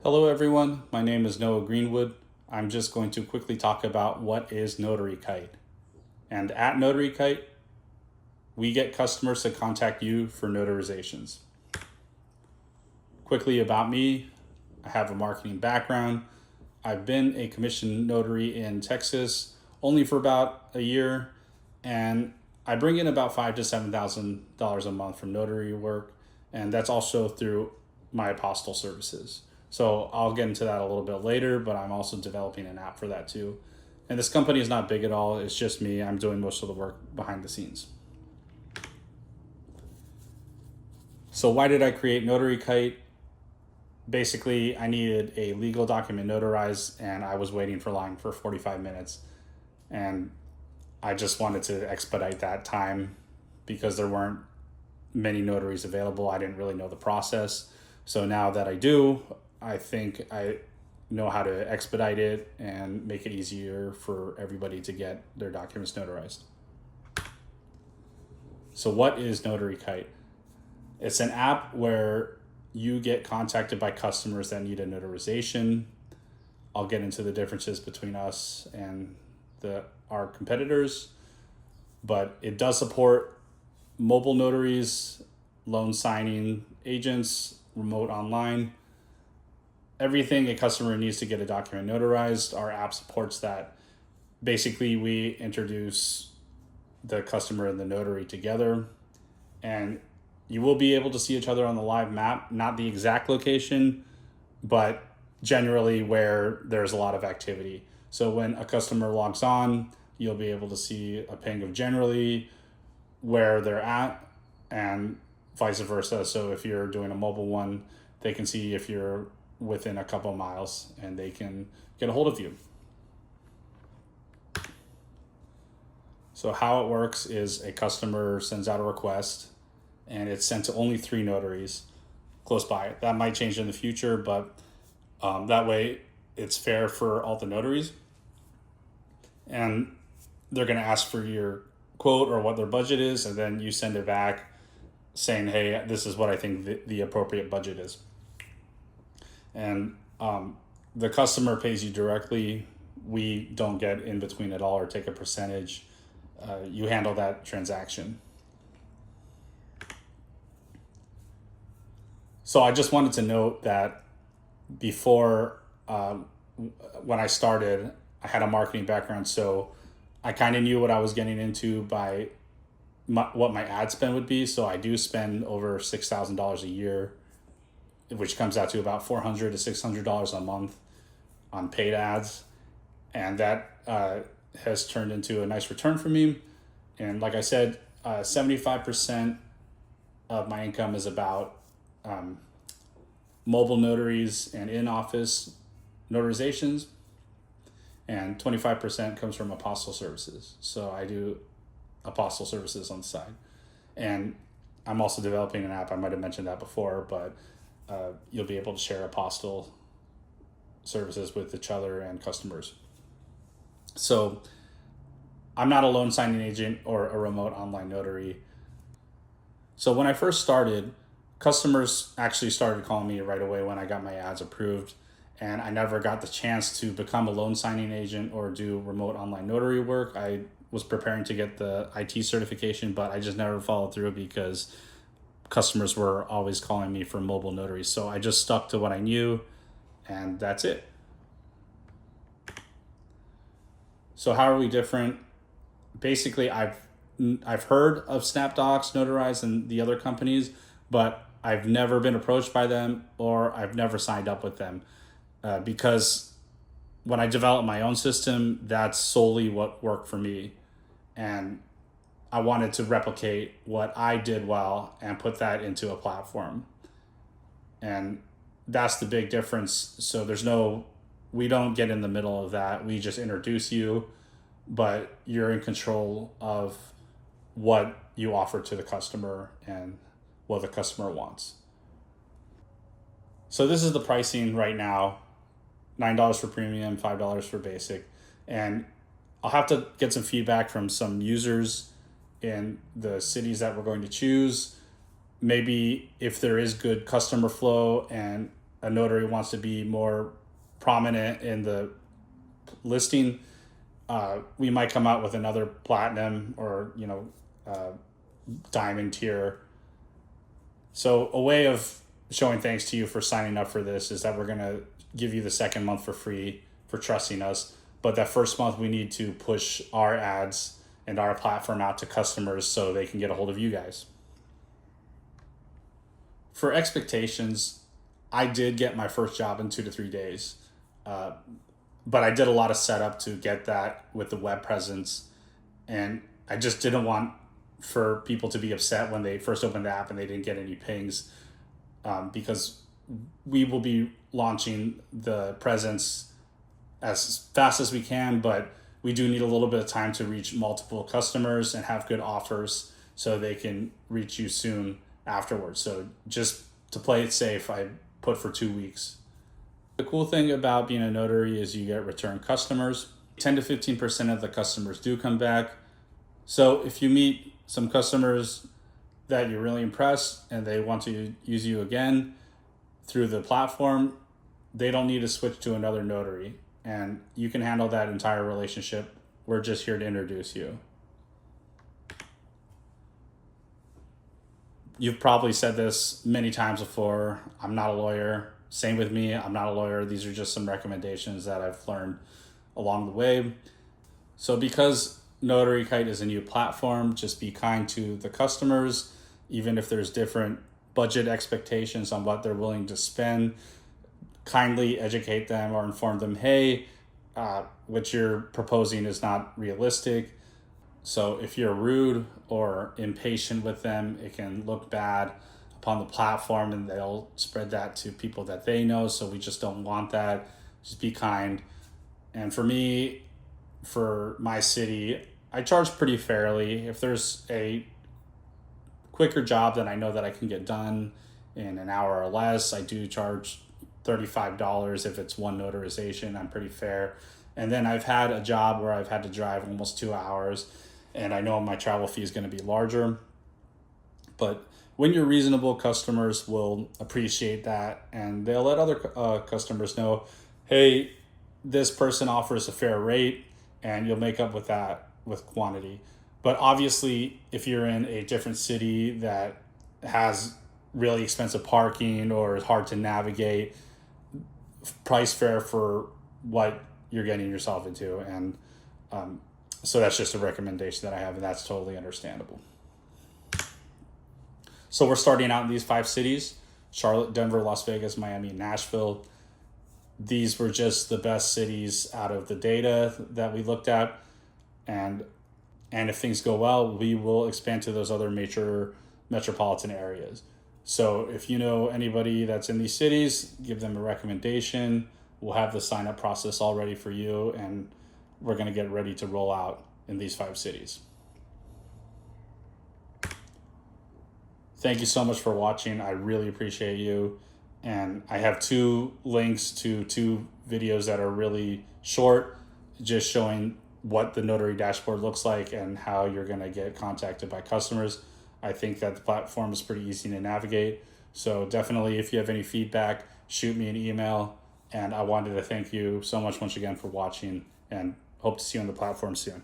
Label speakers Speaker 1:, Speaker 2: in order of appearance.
Speaker 1: Hello everyone, my name is Noah Greenwood. I'm just going to quickly talk about what is Notary Kite. And at Notary Kite, we get customers to contact you for notarizations. Quickly about me, I have a marketing background. I've been a commissioned notary in Texas only for about a year, and I bring in about $5,000 to $7,000 a month from notary work, and that's also through my apostille services. So I'll get into that a little bit later, but I'm also developing an app for that too. And this company is not big at all. It's just me. I'm doing most of the work behind the scenes. So why did I create Notary Kite? Basically, I needed a legal document notarized, and I was waiting for line for 45 minutes. And I just wanted to expedite that time because there weren't many notaries available. I didn't really know the process. So now that I do, I think I know how to expedite it and make it easier for everybody to get their documents notarized. So what is Notary Kite? It's an app where you get contacted by customers that need a notarization. I'll get into the differences between us and our competitors, but it does support mobile notaries, loan signing agents, remote online. Everything a customer needs to get a document notarized, our app supports that. Basically, we introduce the customer and the notary together, and you will be able to see each other on the live map, not the exact location, but generally where there's a lot of activity. So when a customer logs on, you'll be able to see a ping of generally where they're at and vice versa. So if you're doing a mobile one, they can see if you're within a couple of miles and they can get a hold of you. So how it works is a customer sends out a request and it's sent to only 3 notaries close by. That might change in the future, but that way it's fair for all the notaries. And they're going to ask for your quote or what their budget is, and then you send it back saying, hey, this is what I think the appropriate budget is. And the customer pays you directly. We don't get in between at all or take a percentage. You handle that transaction. So I just wanted to note that before, when I started, I had a marketing background, so I kind of knew what I was getting into by what my ad spend would be. So I do spend over $6,000 a year, which comes out to about $400 to $600 a month on paid ads. And that has turned into a nice return for me. And like I said, 75% of my income is about mobile notaries and in-office notarizations, and 25% comes from apostille services. So I do apostille services on the side. And I'm also developing an app. I might have mentioned that before, but you'll be able to share apostille services with each other and customers. So I'm not a loan signing agent or a remote online notary. So when I first started, customers actually started calling me right away when I got my ads approved, and I never got the chance to become a loan signing agent or do remote online notary work. I was preparing to get the IT certification, but I just never followed through because customers were always calling me for mobile notaries. So I just stuck to what I knew, and that's it. So how are we different? Basically, I've heard of SnapDocs, Notarize, and the other companies, but I've never been approached by them or I've never signed up with them because when I developed my own system, that's solely what worked for me. And I wanted to replicate what I did well and put that into a platform. And that's the big difference. So we don't get in the middle of that. We just introduce you, but you're in control of what you offer to the customer and what the customer wants. So this is the pricing right now: $9 for premium, $5 for basic. And I'll have to get some feedback from some users in the cities that we're going to choose. Maybe if there is good customer flow and a notary wants to be more prominent in the listing, we might come out with another platinum or diamond tier. So a way of showing thanks to you for signing up for this is that we're going to give you the second month for free for trusting us. But that first month we need to push our ads and our platform out to customers so they can get a hold of you guys. For expectations, I did get my first job in 2 to 3 days. But I did a lot of setup to get that with the web presence. And I just didn't want for people to be upset when they first opened the app and they didn't get any pings, because we will be launching the presence as fast as we can, but we do need a little bit of time to reach multiple customers and have good offers so they can reach you soon afterwards. So just to play it safe, I put for 2 weeks. The cool thing about being a notary is you get return customers. 10 to 15% of the customers do come back. So if you meet some customers that you're really impressed and they want to use you again through the platform, they don't need to switch to another notary, and you can handle that entire relationship. We're just here to introduce you. You've probably said this many times before. I'm not a lawyer. Same with me. I'm not a lawyer. These are just some recommendations that I've learned along the way. So because Notary Kite is a new platform, just be kind to the customers, even if there's different budget expectations on what they're willing to spend. Kindly educate them or inform them, hey, what you're proposing is not realistic. So if you're rude or impatient with them, it can look bad upon the platform and they'll spread that to people that they know. So we just don't want that. Just be kind. And for me, for my city, I charge pretty fairly. If there's a quicker job that I know that I can get done in an hour or less, I do charge $35 if it's one notarization. I'm pretty fair. And then I've had a job where I've had to drive almost 2 hours, and I know my travel fee is going to be larger. But when you're reasonable, customers will appreciate that, and they'll let other customers know, hey, this person offers a fair rate, and you'll make up with that with quantity. But obviously, if you're in a different city that has really expensive parking or is hard to navigate, price fair for what you're getting yourself into. And so that's just a recommendation that I have, and that's totally understandable. So we're starting out in these 5 cities: Charlotte, Denver, Las Vegas, Miami, Nashville. These were just the best cities out of the data that we looked at. And if things go well, we will expand to those other major metropolitan areas. So if you know anybody that's in these cities, give them a recommendation. We'll have the sign-up process all ready for you, and we're going to get ready to roll out in these 5 cities. Thank you so much for watching. I really appreciate you. And I have 2 links to 2 videos that are really short, just showing what the notary dashboard looks like and how you're going to get contacted by customers. I think that the platform is pretty easy to navigate. So definitely, if you have any feedback, shoot me an email. And I wanted to thank you so much once again for watching, and hope to see you on the platform soon.